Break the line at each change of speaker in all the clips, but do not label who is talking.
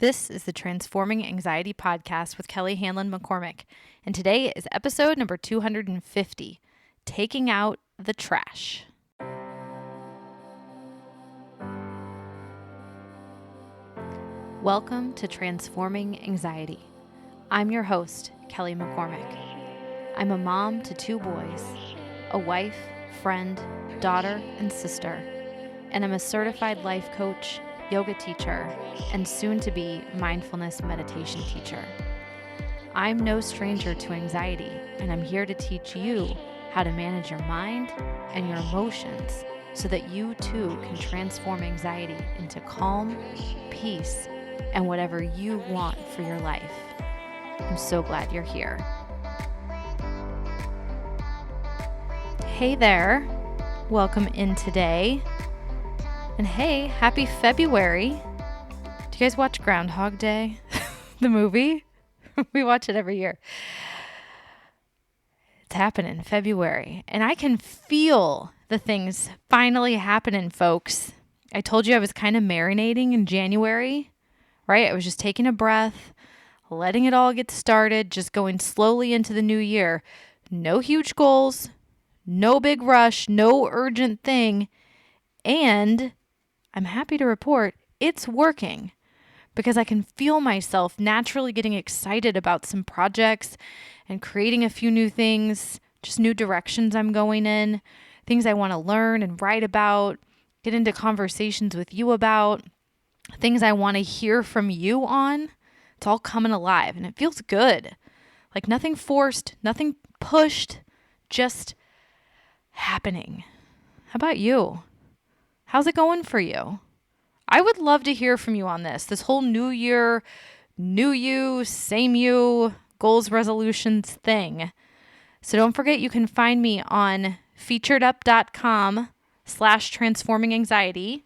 This is the Transforming Anxiety podcast with Kelly Hanlon McCormick, and today is episode number 250, Taking Out the Trash. Welcome to Transforming Anxiety. I'm your host, Kelly McCormick. I'm a mom to 2 boys, a wife, friend, daughter, and sister, and I'm a certified life coach, yoga teacher, and soon-to-be mindfulness meditation teacher. I'm no stranger to anxiety, and I'm here to teach you how to manage your mind and your emotions so that you too can transform anxiety into calm, peace, and whatever you want for your life. I'm so glad you're here. Hey there, welcome in today. And hey, happy February. Do you guys watch Groundhog Day, the movie? We watch it every year. It's happening February, and I can feel the things finally happening, folks. I told you I was kind of marinating in January, right? I was just taking a breath, letting it all get started, just going slowly into the new year. No huge goals, no big rush, no urgent thing, and I'm happy to report it's working because I can feel myself naturally getting excited about some projects and creating a few new things, just new directions I'm going in, things I want to learn and write about, get into conversations with you about, things I want to hear from you on. It's all coming alive and it feels good. Like nothing forced, nothing pushed, just happening. How about you? How's it going for you? I would love to hear from you on this whole new year, new you, same you, goals, resolutions thing. So don't forget you can find me on featuredup.com/transforminganxiety.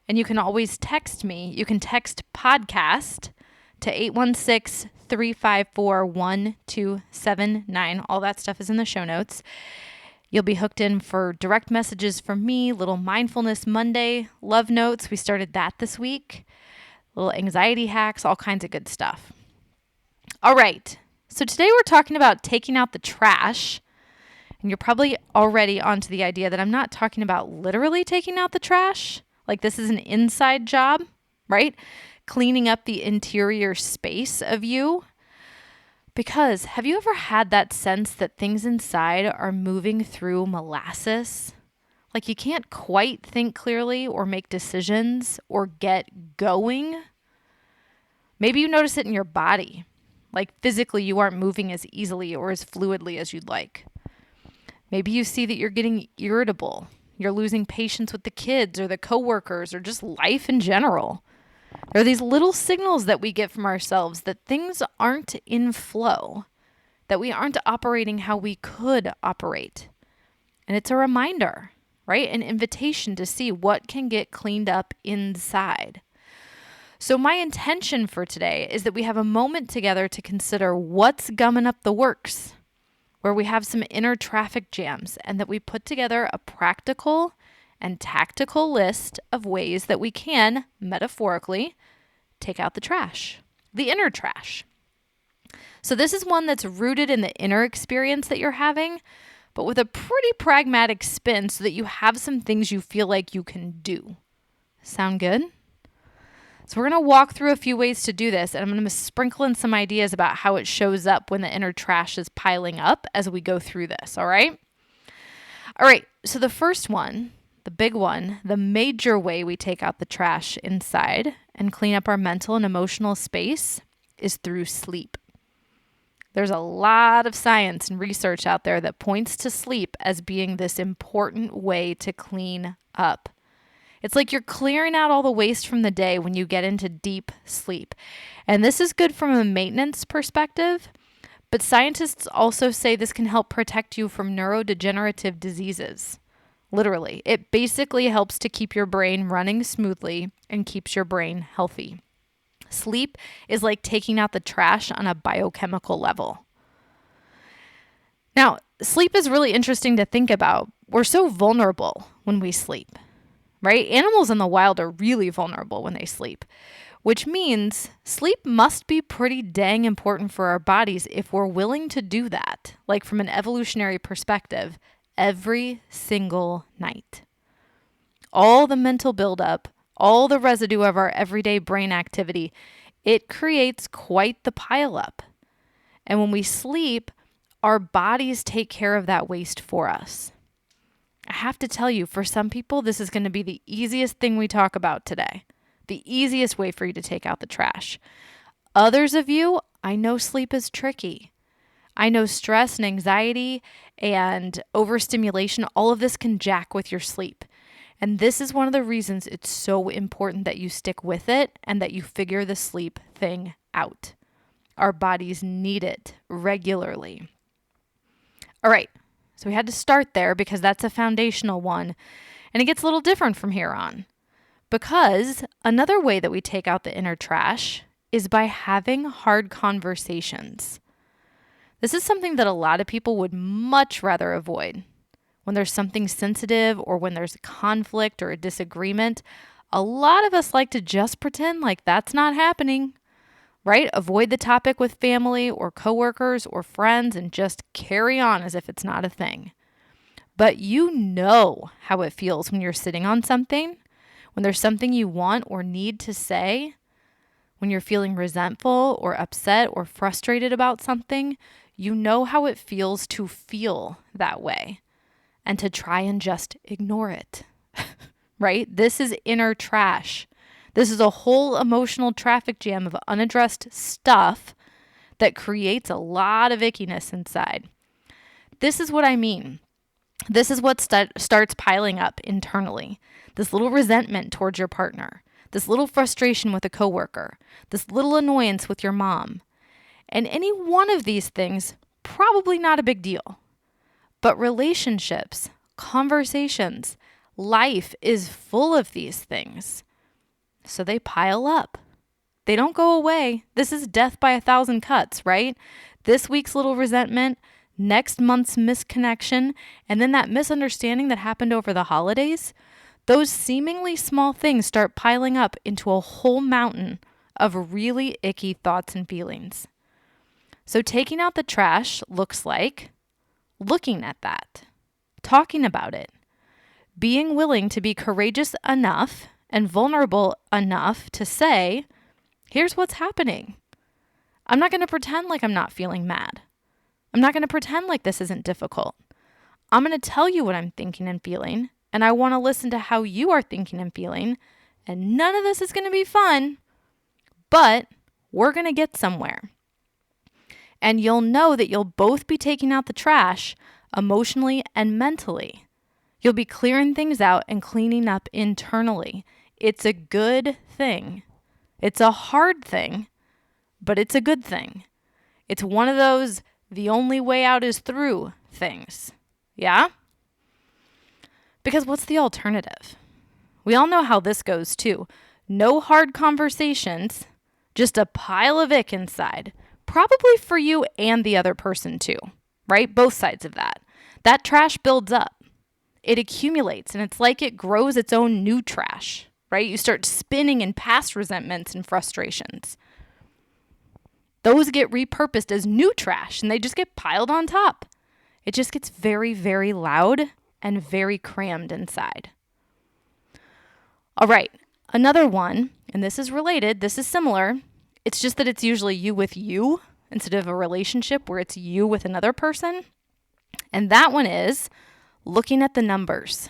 And you can always text me. You can text podcast to 816-354-1279. All that stuff is in the show notes. You'll be hooked in for direct messages from me, little Mindfulness Monday love notes. We started that this week. Little anxiety hacks, all kinds of good stuff. All right. So today we're talking about taking out the trash. And you're probably already onto the idea that I'm not talking about literally taking out the trash. Like this is an inside job, right? Cleaning up the interior space of you. Because have you ever had that sense that things inside are moving through molasses? Like you can't quite think clearly or make decisions or get going. Maybe you notice it in your body. Like physically you aren't moving as easily or as fluidly as you'd like. Maybe you see that you're getting irritable. You're losing patience with the kids or the coworkers or just life in general. There are these little signals that we get from ourselves that things aren't in flow, that we aren't operating how we could operate. And it's a reminder, right? An invitation to see what can get cleaned up inside. So my intention for today is that we have a moment together to consider what's gumming up the works, where we have some inner traffic jams, and that we put together a practical and tactical list of ways that we can, metaphorically, take out the trash, the inner trash. So this is one that's rooted in the inner experience that you're having, but with a pretty pragmatic spin so that you have some things you feel like you can do. Sound good? So we're going to walk through a few ways to do this, and I'm going to sprinkle in some ideas about how it shows up when the inner trash is piling up as we go through this, all right? All right, so the first one, the big one, the major way we take out the trash inside and clean up our mental and emotional space is through sleep. There's a lot of science and research out there that points to sleep as being this important way to clean up. It's like you're clearing out all the waste from the day when you get into deep sleep. And this is good from a maintenance perspective, but scientists also say this can help protect you from neurodegenerative diseases. Literally, it basically helps to keep your brain running smoothly and keeps your brain healthy. Sleep is like taking out the trash on a biochemical level. Now, sleep is really interesting to think about. We're so vulnerable when we sleep, right? Animals in the wild are really vulnerable when they sleep. which means sleep must be pretty dang important for our bodies if we're willing to do that, like from an evolutionary perspective, every single night. All the mental buildup, all the residue of our everyday brain activity, it creates quite the pileup. And when we sleep, our bodies take care of that waste for us. I have to tell you, for some people, this is going to be the easiest thing we talk about today. The easiest way for you to take out the trash. Others of you, I know sleep is tricky. I know stress and anxiety and overstimulation, all of this can jack with your sleep. And this is one of the reasons it's so important that you stick with it and that you figure the sleep thing out. Our bodies need it regularly. All right, so we had to start there because that's a foundational one. And it gets a little different from here on. Because another way that we take out the inner trash is by having hard conversations. This is something that a lot of people would much rather avoid. When there's something sensitive or when there's a conflict or a disagreement, a lot of us like to just pretend like that's not happening, right? Avoid the topic with family or coworkers or friends and just carry on as if it's not a thing. But you know how it feels when you're sitting on something, when there's something you want or need to say, when you're feeling resentful or upset or frustrated about something, you know how it feels to feel that way and to try and just ignore it, right? This is inner trash. This is a whole emotional traffic jam of unaddressed stuff that creates a lot of ickiness inside. This is what I mean. This is what starts piling up internally. This little resentment towards your partner, this little frustration with a coworker, this little annoyance with your mom. And any one of these things, probably not a big deal. But relationships, conversations, life is full of these things. So they pile up. They don't go away. This is death by 1,000 cuts, right? This week's little resentment, next month's misconnection, and then that misunderstanding that happened over the holidays. Those seemingly small things start piling up into a whole mountain of really icky thoughts and feelings. So taking out the trash looks like looking at that, talking about it, being willing to be courageous enough and vulnerable enough to say, here's what's happening. I'm not going to pretend like I'm not feeling mad. I'm not going to pretend like this isn't difficult. I'm going to tell you what I'm thinking and feeling, and I want to listen to how you are thinking and feeling, and none of this is going to be fun, but we're going to get somewhere. And you'll know that you'll both be taking out the trash emotionally and mentally. You'll be clearing things out and cleaning up internally. It's a good thing. It's a hard thing, but it's a good thing. It's one of those the only way out is through things. Yeah? Because what's the alternative? We all know how this goes too. No hard conversations, just a pile of ick inside. Probably for you and the other person too, right? Both sides of that. That trash builds up. It accumulates and it's like it grows its own new trash, right? You start spinning in past resentments and frustrations. Those get repurposed as new trash and they just get piled on top. It just gets very, very loud and very crammed inside. All right, another one, and this is related, this is similar. It's just that it's usually you with you instead of a relationship where it's you with another person. And that one is looking at the numbers.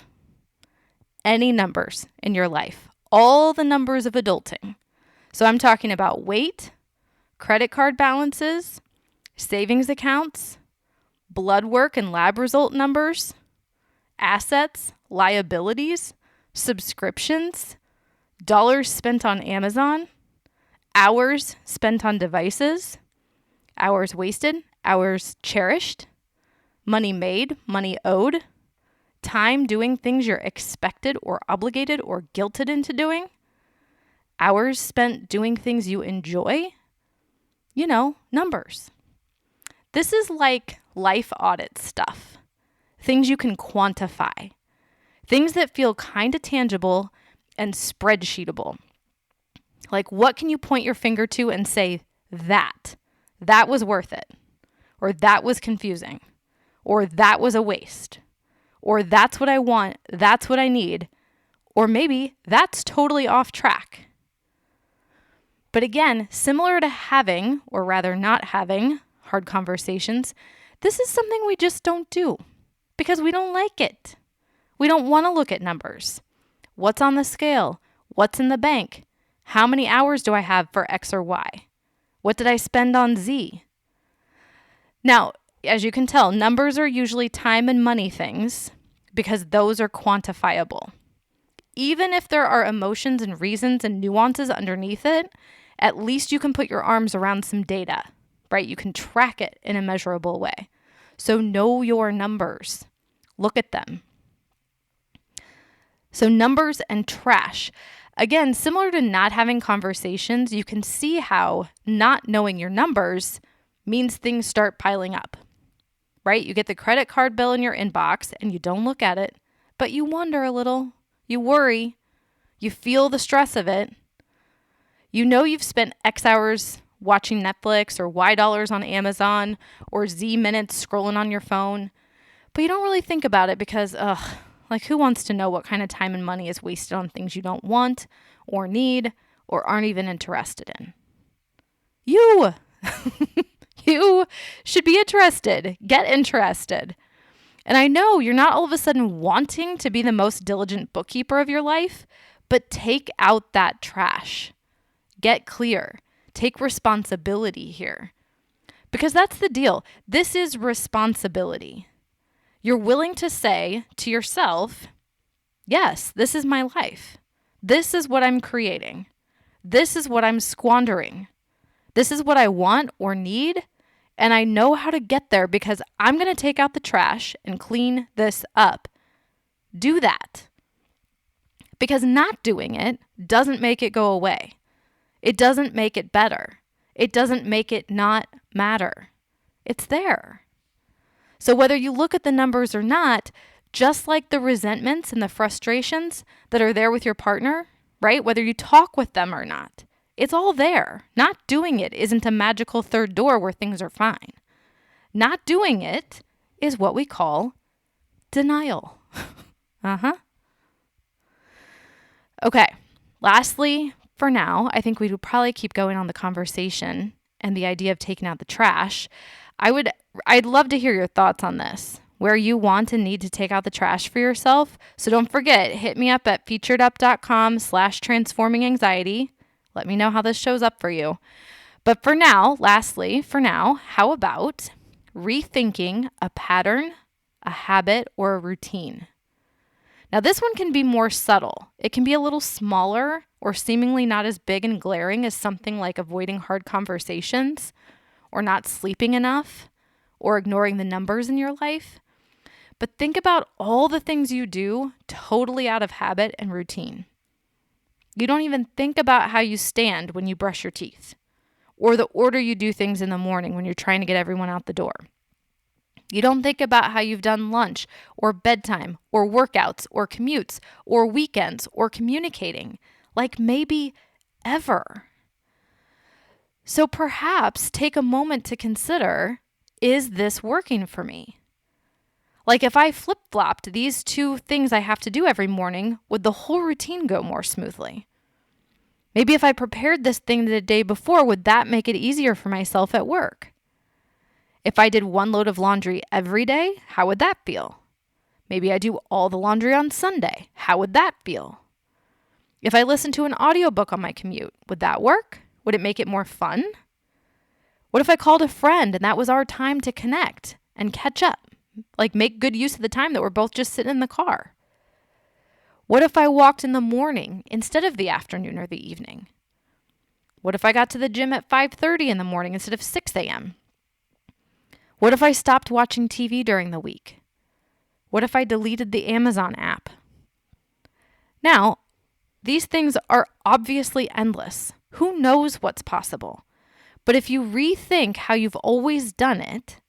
Any numbers in your life. All the numbers of adulting. So I'm talking about weight, credit card balances, savings accounts, blood work and lab result numbers, assets, liabilities, subscriptions, dollars spent on Amazon, hours spent on devices, hours wasted, hours cherished, money made, money owed, time doing things you're expected or obligated or guilted into doing, hours spent doing things you enjoy, numbers. This is like life audit stuff, things you can quantify, things that feel kind of tangible and spreadsheetable. Like, what can you point your finger to and say, that was worth it, or that was confusing, or that was a waste, or that's what I want, that's what I need, or maybe that's totally off track. But again, similar to having, or rather not having, hard conversations, this is something we just don't do because we don't like it. We don't want to look at numbers. What's on the scale? What's in the bank? How many hours do I have for X or Y? What did I spend on Z? Now, as you can tell, numbers are usually time and money things because those are quantifiable. Even if there are emotions and reasons and nuances underneath it, at least you can put your arms around some data, right? You can track it in a measurable way. So know your numbers. Look at them. So numbers and trash. Again, similar to not having conversations, you can see how not knowing your numbers means things start piling up, right? You get the credit card bill in your inbox and you don't look at it, but you wonder a little. You worry. You feel the stress of it. You know you've spent X hours watching Netflix or Y dollars on Amazon or Z minutes scrolling on your phone, but you don't really think about it because, who wants to know what kind of time and money is wasted on things you don't want or need or aren't even interested in? You! You should be interested. Get interested. And I know you're not all of a sudden wanting to be the most diligent bookkeeper of your life, but take out that trash. Get clear. Take responsibility here. Because that's the deal. This is responsibility. You're willing to say to yourself, yes, this is my life. This is what I'm creating. This is what I'm squandering. This is what I want or need. And I know how to get there because I'm going to take out the trash and clean this up. Do that. Because not doing it doesn't make it go away. It doesn't make it better. It doesn't make it not matter. It's there. So whether you look at the numbers or not, just like the resentments and the frustrations that are there with your partner, right? Whether you talk with them or not, it's all there. Not doing it isn't a magical third door where things are fine. Not doing it is what we call denial. Okay. Lastly, for now, I think we would probably keep going on the conversation and the idea of taking out the trash. I'd love to hear your thoughts on this, where you want and need to take out the trash for yourself. So don't forget, hit me up at featuredup.com/transforminganxiety. Let me know how this shows up for you. But for now, how about rethinking a pattern, a habit, or a routine? Now, this one can be more subtle. It can be a little smaller or seemingly not as big and glaring as something like avoiding hard conversations or not sleeping enough or ignoring the numbers in your life. But think about all the things you do totally out of habit and routine. You don't even think about how you stand when you brush your teeth or the order you do things in the morning when you're trying to get everyone out the door. You don't think about how you've done lunch or bedtime or workouts or commutes or weekends or communicating, like maybe ever. So perhaps take a moment to consider, is this working for me? Like if I flip-flopped these two things I have to do every morning, would the whole routine go more smoothly? Maybe if I prepared this thing the day before, would that make it easier for myself at work? If I did one load of laundry every day, how would that feel? Maybe I do all the laundry on Sunday. How would that feel? If I listened to an audiobook on my commute, would that work? Would it make it more fun? What if I called a friend and that was our time to connect and catch up? Like make good use of the time that we're both just sitting in the car? What if I walked in the morning instead of the afternoon or the evening? What if I got to the gym at 5:30 in the morning instead of 6 a.m.? What if I stopped watching TV during the week? What if I deleted the Amazon app? Now, these things are obviously endless. Who knows what's possible? But if you rethink how you've always done it,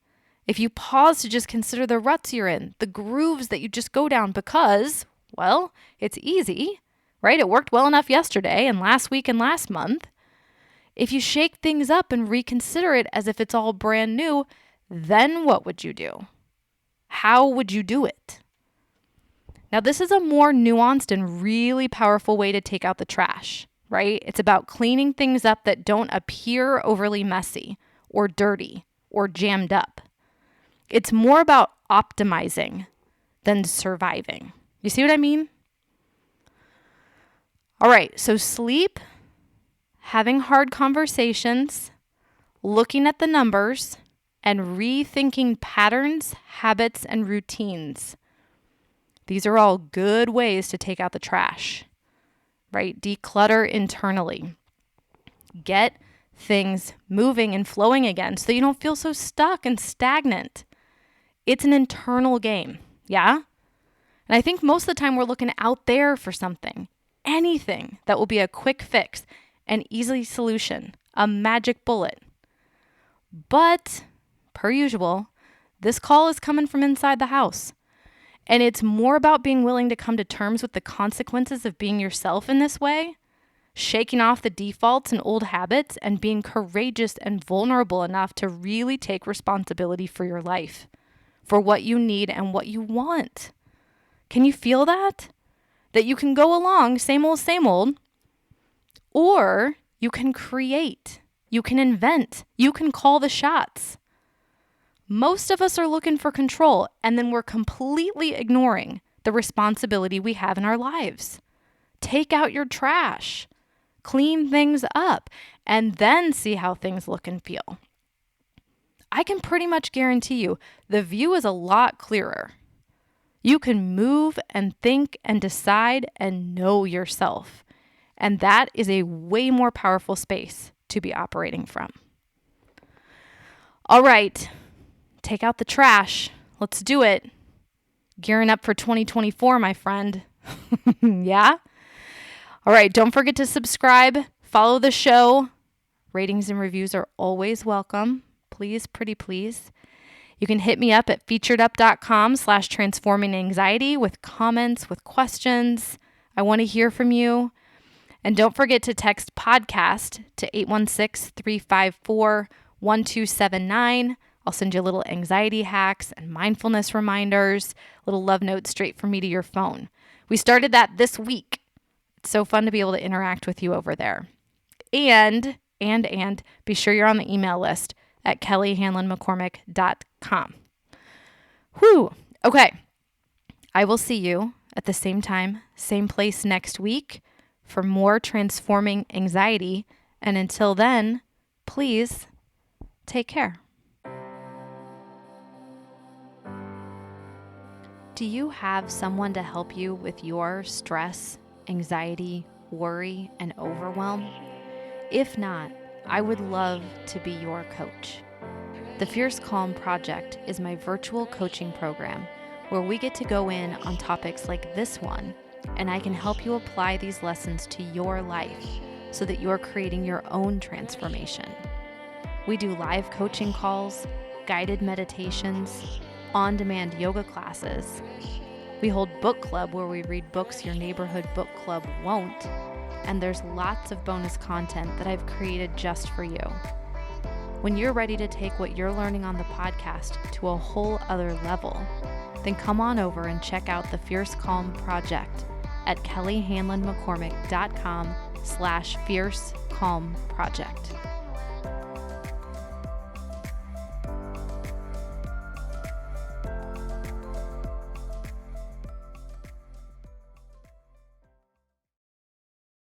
if you pause to just consider the ruts you're in, the grooves that you just go down because, well, it's easy, right? It worked well enough yesterday and last week and last month. If you shake things up and reconsider it as if it's all brand new, then what would you do? How would you do it? Now, this is a more nuanced and really powerful way to take out the trash, right? It's about cleaning things up that don't appear overly messy or dirty or jammed up. It's more about optimizing than surviving. You see what I mean? All right, so sleep, having hard conversations, looking at the numbers, and rethinking patterns, habits, and routines. These are all good ways to take out the trash, right? Declutter internally. Get things moving and flowing again so that you don't feel so stuck and stagnant. It's an internal game, yeah? And I think most of the time we're looking out there for something, anything that will be a quick fix, an easy solution, a magic bullet. But, per usual, this call is coming from inside the house. And it's more about being willing to come to terms with the consequences of being yourself in this way, shaking off the defaults and old habits, and being courageous and vulnerable enough to really take responsibility for your life, for what you need and what you want. Can you feel that? That you can go along, same old, or you can create, you can invent, you can call the shots. Most of us are looking for control, and then we're completely ignoring the responsibility we have in our lives. Take out your trash, clean things up, and then see how things look and feel. I can pretty much guarantee you the view is a lot clearer. You can move and think and decide and know yourself. And that is a way more powerful space to be operating from. All right. Take out the trash. Let's do it. Gearing up for 2024, my friend. Yeah? All right, don't forget to subscribe, follow the show. Ratings and reviews are always welcome. Please, pretty please. You can hit me up at featuredup.com/transforminganxiety with comments, with questions. I want to hear from you. And don't forget to text podcast to 816-354-1279. I'll send you little anxiety hacks and mindfulness reminders, little love notes straight from me to your phone. We started that this week. It's so fun to be able to interact with you over there. And be sure you're on the email list at kellyhanlonmccormick.com. Whew. Okay. I will see you at the same time, same place next week for more transforming anxiety. And until then, please take care. Do you have someone to help you with your stress, anxiety, worry, and overwhelm? If not, I would love to be your coach. The Fierce Calm Project is my virtual coaching program where we get to go in on topics like this one, and I can help you apply these lessons to your life so that you're creating your own transformation. We do live coaching calls, guided meditations, on-demand yoga classes. We hold book club where we read books your neighborhood book club won't, and there's lots of bonus content that I've created just for you. When you're ready to take what you're learning on the podcast to a whole other level, then come on over and check out the Fierce Calm Project at kellyhanlonmccormick.com/Fierce Calm Project.